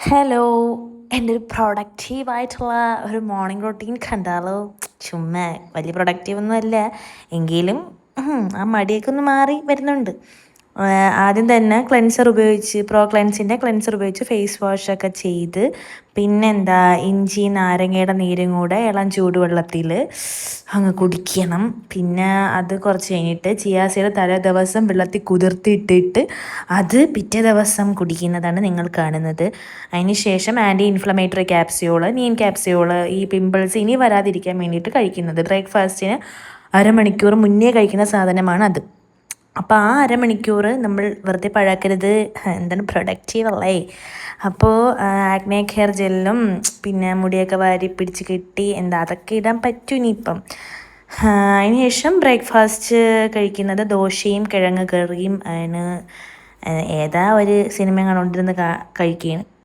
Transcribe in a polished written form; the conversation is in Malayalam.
ഹലോ, എൻ്റെ ഒരു പ്രൊഡക്റ്റീവായിട്ടുള്ള ഒരു മോർണിംഗ് റൊട്ടീൻ കണ്ടാലോ? ചുമ്മാ വലിയ പ്രൊഡക്റ്റീവ് ഒന്നും അല്ല എങ്കിലും ആ മടിയൊക്കെ ഒന്ന് മാറി വരുന്നുണ്ട്. ആദ്യം തന്നെ ക്ലെൻസർ ഉപയോഗിച്ച് ഫേസ് വാഷൊക്കെ ചെയ്ത് പിന്നെന്താ ഇഞ്ചി നാരങ്ങയുടെ നീരും കൂടെ ഇളം ചൂടുവെള്ളത്തിൽ അങ്ങ് കുടിക്കണം. പിന്നെ അത് കുറച്ച് കഴിഞ്ഞിട്ട് ചിയാ സീഡ് തലേ ദിവസം വെള്ളത്തിൽ കുതിർത്തിട്ടിട്ട് അത് പിറ്റേ ദിവസം കുടിക്കുന്നതാണ് നിങ്ങൾ കാണുന്നത്. അതിന് ശേഷം anti inflammatory capsule, neem capsule, ഈ പിമ്പിൾസ് ഇനി വരാതിരിക്കാൻ വേണ്ടിയിട്ട് കഴിക്കുന്നത്. ബ്രേക്ക്ഫാസ്റ്റിന് അരമണിക്കൂർ മുന്നേ കഴിക്കുന്ന സാധനമാണ് അത്. അപ്പോൾ ആ അരമണിക്കൂർ നമ്മൾ വെറുതെ പഴക്കരുത്. എന്താണ് പ്രൊഡക്റ്റീവ് അല്ലേ? അപ്പോൾ ആക്നെ കെയർ ജെല്ലും പിന്നെ മുടിയൊക്കെ വാരി പിടിച്ച് കെട്ടി അതൊക്കെ ഇടാൻ പറ്റും ഇനിയിപ്പം. അതിന് ശേഷം ബ്രേക്ക്ഫാസ്റ്റ് കഴിക്കുന്നത് ദോശയും കിഴങ്ങ് കറിയും ആണ്. ഏതാ ഒരു സിനിമ കണ്ടുകൊണ്ടിരുന്ന് കഴിക്കുകയാണ്.